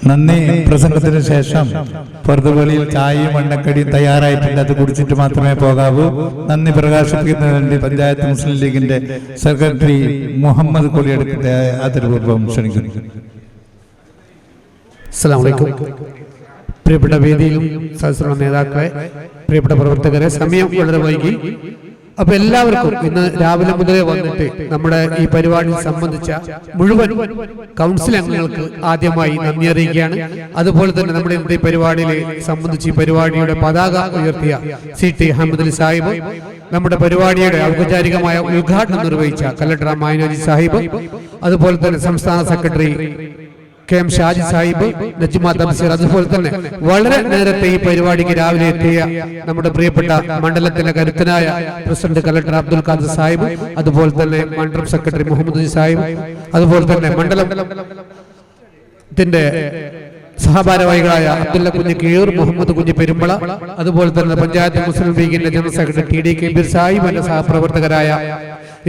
നന്ദി. പ്രസംഗത്തിന് ശേഷം പുറത്തുവെളിയിൽ ചായയും എണ്ണക്കടിയും തയ്യാറായിട്ടുണ്ട്. അത് കുടിച്ചിട്ട് മാത്രമേ പോകാവൂ. നന്ദി പ്രകാശിപ്പിക്കുന്നതിന് വേണ്ടി പഞ്ചായത്ത് മുസ്ലിം ലീഗിന്റെ സെക്രട്ടറി മുഹമ്മദ് കൊടിയെടുക്കട്ടെ ആദരപൂർവ്വം ക്ഷണിക്കുന്നു. അസ്സലാമു അലൈക്കും. പ്രിയപ്പെട്ട വേദിയിലും സദസ്സിലുള്ള നേതാക്കളെ, പ്രിയപ്പെട്ട പ്രവർത്തകരെ, സമയം വളരെ വൈകി. അപ്പൊ എല്ലാവർക്കും ഇന്ന് രാവിലെ മുതലേ വന്നിട്ട് നമ്മുടെ ഈ പരിപാടി സംബന്ധിച്ച മുഴുവൻ കൗൺസിൽ അംഗങ്ങൾക്ക് ആദ്യമായി നന്ദി അറിയിക്കുകയാണ്. അതുപോലെ തന്നെ നമ്മുടെ ഇന്നത്തെ പരിപാടിയിൽ സംബന്ധിച്ച് ഈ പരിപാടിയുടെ പതാക ഉയർത്തിയ CT അഹമ്മദ് അലി സാഹിബ്, നമ്മുടെ പരിപാടിയുടെ ഔപചാരികമായ ഉദ്ഘാടനം നിർവഹിച്ച കലക്ടർ മായനാജി സാഹിബ്, അതുപോലെ തന്നെ സംസ്ഥാന സെക്രട്ടറി KM ഷാജി സാഹിബ്, നജ്മ തബ്സീർ, അതുപോലെ തന്നെ വളരെ നേരത്തെ ഈ പരിപാടിക്ക് രാവിലെ എത്തിയ നമ്മുടെ പ്രിയപ്പെട്ട മണ്ഡലത്തിലെ കരുത്തനായ പ്രസിഡന്റ് കലക്ടർ അബ്ദുൽ ഖാദർ സാഹിബ്, അതുപോലെ തന്നെ മണ്ഡലം സെക്രട്ടറി മുഹമ്മദ് സാഹിബ്, അതുപോലെ തന്നെ മണ്ഡലത്തിന്റെ സഹഭാരവാഹികളായ അബ്ദുല്ല കുഞ്ഞ് കീഴൂർ, മുഹമ്മദ് കുഞ്ഞ് പെരുമ്പള, അതുപോലെ തന്നെ പഞ്ചായത്ത് മുസ്ലിം ലീഗിന്റെ general secretary TD Kabeer Sahib, എന്റെ സഹപ്രവർത്തകരായ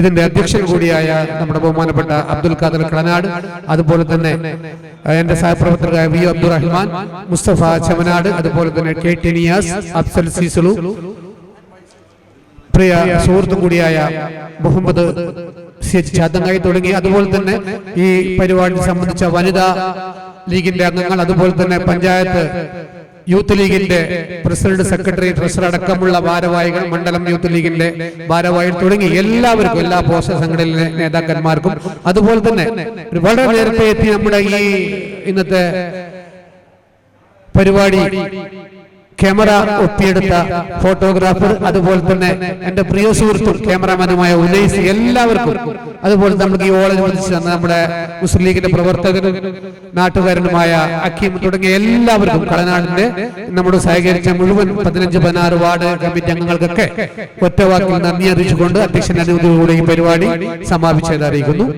ഇതിന്റെ അധ്യക്ഷൻ കൂടിയായ നമ്മുടെ ബഹുമാനപ്പെട്ട അബ്ദുൽ ഖാദർ കളനാട്, അതുപോലെ തന്നെ എന്റെ സഹപ്രവർത്തകരായ VO അബ്ദുറഹ്മാൻ, മുസ്തഫ ചമനാട്, അതുപോലെ തന്നെ KT നിയാസ്, അഫ്സൽ സീസുലു, പ്രിയ സുഹൃത്തും കൂടിയായ മുഹമ്മദ് ചാത്തങ്ങായി തുടങ്ങി, അതുപോലെ തന്നെ ഈ പരിപാടി സംബന്ധിച്ച വനിതാ ലീഗിന്റെ അംഗങ്ങൾ, അതുപോലെ തന്നെ പഞ്ചായത്ത് യൂത്ത് ലീഗിന്റെ പ്രസിഡന്റ്, സെക്രട്ടറി, ട്രഷറർ അടക്കമുള്ള ഭാരവാഹികൾ, മണ്ഡലം യൂത്ത് ലീഗിന്റെ ഭാരവാഹികൾ തുടങ്ങി എല്ലാവർക്കും, എല്ലാ പോഷക സംഘടനയിലെ നേതാക്കന്മാർക്കും, അതുപോലെ തന്നെ വളരെ നേരത്തെ എത്തി നമ്മുടെ ഈ ഇന്നത്തെ പരിപാടി ക്യാമറ ഒപ്പിയെടുത്ത ഫോട്ടോഗ്രാഫർ, അതുപോലെ തന്നെ എന്റെ പ്രിയ സുഹൃത്തും ക്യാമറാമാനുമായ ഉനൈസ്, എല്ലാവർക്കും, അതുപോലെ നമുക്ക് ഈ ഓളനുബന്ധിച്ച് തന്ന നമ്മുടെ മുസ്ലിം ലീഗിന്റെ പ്രവർത്തകരും നാട്ടുകാരനുമായ അക്കീം തുടങ്ങിയ എല്ലാവർക്കും, കളനാടിന്റെ നമ്മുടെ സഹകരിച്ച മുഴുവൻ 15-16 വാർഡ് കമ്മിറ്റി അംഗങ്ങൾക്കൊക്കെ ഒറ്റവാക്കിൽ നന്ദി അറിയിച്ചുകൊണ്ട് അധ്യക്ഷന്റെ അനുമതിയോടെ ഈ പരിപാടി സമാപിച്ചത് അറിയിക്കുന്നു.